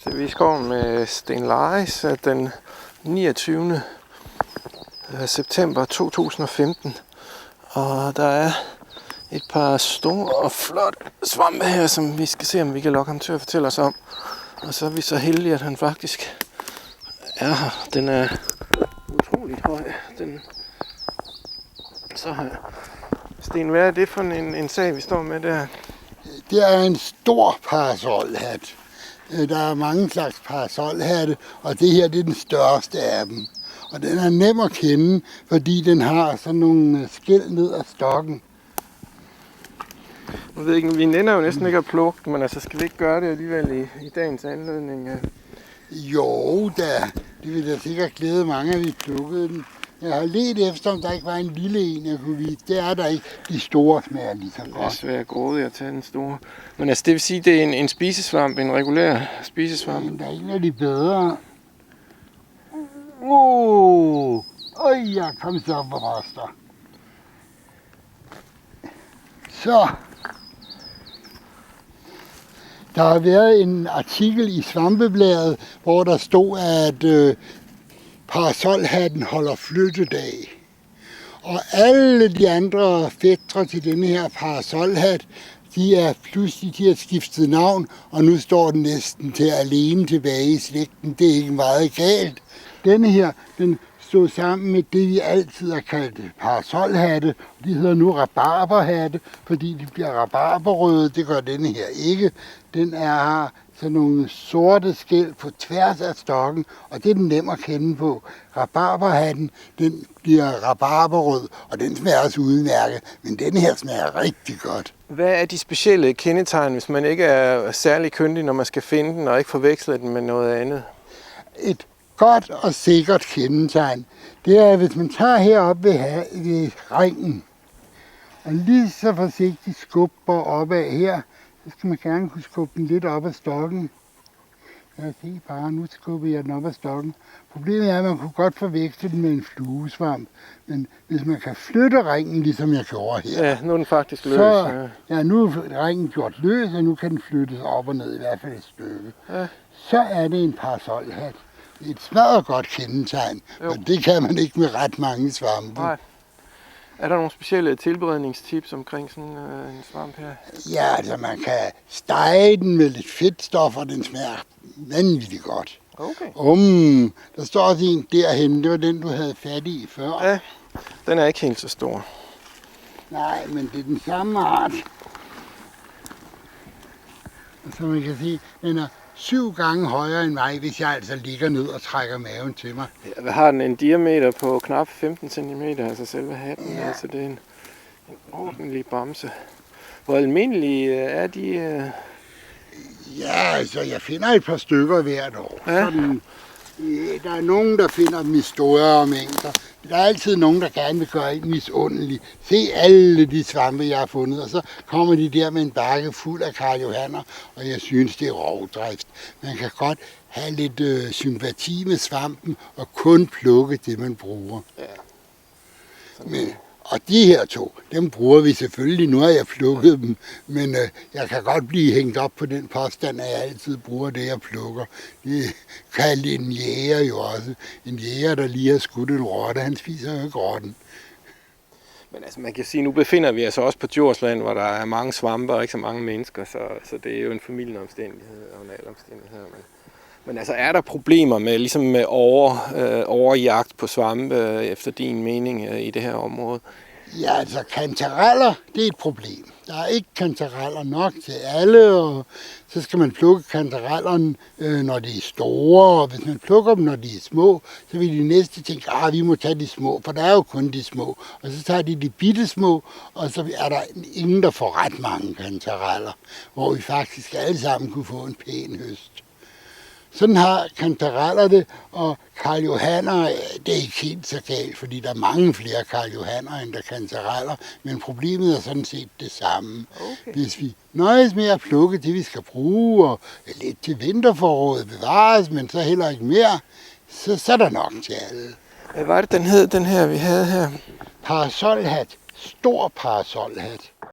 Så vi er i skoven med Sten Laris den 29. september 2015. Og der er et par store og flotte svampe her, som vi skal se, om vi kan lokke ham til at fortælle os om. Og så er vi så heldige, at han faktisk er her. Den er utroligt høj. Så her. Sten, hvad er det for en sag, vi står med der? Det er en stor parasolhat. Der er mange slags parasolhatte, og det her det er den største af dem. Og den er nem at kende, fordi den har sådan nogle skæl ned ad stokken. Jeg ved ikke, vi nænder jo næsten ikke at plukke, men altså skal vi ikke gøre det alligevel i dagens anledning? Jo da, det ville da sikkert glæde mange, at vi plukkede den. Jeg har let efter, om der ikke var en lille en, jeg kunne vise. Det er der ikke. De store smager lige så godt. Det er svært grådigt at tage den store. Men altså det vil sige, det er en spisesvamp, en regulær spisesvamp. Der er en af de bedre. Jeg kom så op på roster. Så. Der har været en artikel i Svampebladet, hvor der stod, at parasolhatten holder flyttedag. Og alle de andre fætre til denne her parasolhat, de har skiftet navn, og nu står den næsten til alene tilbage i slægten. Det er ikke meget galt. Denne her, den stod sammen med det, vi altid har kaldt parasolhatte. De hedder nu rabarberhatte, fordi de bliver rabarberrøde. Det gør denne her ikke. Den har sådan nogle sorte skæl på tværs af stokken, og det er den nem at kende på. Rabarberhatten, den bliver rabarberrød, og den smager også udmærket, men den her smager rigtig godt. Hvad er de specielle kendetegn, hvis man ikke er særlig kyndig, når man skal finde den, og ikke forveksle den med noget andet? Et godt og sikkert kendetegn, det er, hvis man tager heroppe ved ringen, og lige så forsigtigt skubber opad her, så skal man gerne kunne skubbe den lidt op ad stokken. Jeg se bare, nu skubber jeg den op ad stokken. Problemet er, at man kunne godt forveksle den med en fluesvamp. Men hvis man kan flytte ringen, ligesom jeg gjorde her. Ja, nu er den faktisk løs. Ja, nu er ringen gjort løs, og nu kan den flyttes op og ned, i hvert fald et stykke. Ja. Så er det en parasolhat. Et smadret godt kendetegn, og det kan man ikke med ret mange svampe. Nej. Er der nogle specielle tilberedningstips omkring sådan en svamp her? Ja, altså man kan stege den med lidt fedtstof, og den smager vanvittigt godt. Okay. Der står også en derhenne, det var den, du havde fat i før. Ja, den er ikke helt så stor. Nej, men det er den samme art. Og så man kan sige, den er 7 gange højere end mig, hvis jeg altså ligger ned og trækker maven til mig. Ja, hvad har den? En diameter på knap 15 cm, altså selve hatten. Ja. Altså det er en ordentlig bamse. Hvor almindelige er de? Ja, altså jeg finder et par stykker hvert år. Ja. Sådan, der er nogen, der finder dem i større mængder. Der er altid nogen, der gerne vil gøre en misundelig. Se alle de svampe, jeg har fundet, og så kommer de der med en bakke fuld af Karl Johanner, og jeg synes, det er rovdrift. Man kan godt have lidt sympati med svampen, og kun plukke det, man bruger. Ja. Og de her to, dem bruger vi selvfølgelig. Nu har jeg plukket dem, men jeg kan godt blive hængt op på den påstand, at jeg altid bruger det, jeg plukker. Det kan en jæger jo også. En jæger, der lige har skudt en rotte, han spiser jo ikke rotten. Men altså man kan sige, nu befinder vi os også på Djursland, hvor der er mange svampe og ikke så mange mennesker, så det er jo en familieomstændighed og en alomstændighed. Men altså er der problemer med, ligesom med overjagt på svampe, efter din mening, i det her område? Ja, altså kantareller, det er et problem. Der er ikke kantareller nok til alle, og så skal man plukke kantarellerne, når de er store, og hvis man plukker dem, når de er små, så vil de næste tænke, vi må tage de små, for der er jo kun de små. Og så tager de bitte små, og så er der ingen, der får ret mange kantareller, hvor vi faktisk alle sammen kunne få en pæn høst. Sådan har kantareller det, og Karl Johanner, det er ikke helt så galt, fordi der er mange flere Karl Johanner, end der kantareller, men problemet er sådan set det samme. Okay. Hvis vi nøjes med at plukke det, vi skal bruge, og lidt til vinterforrådet bevares, men så heller ikke mere, så er der nok til alle. Hvad var det, den hed, den her, vi havde her? Parasolhat. Stor parasolhat.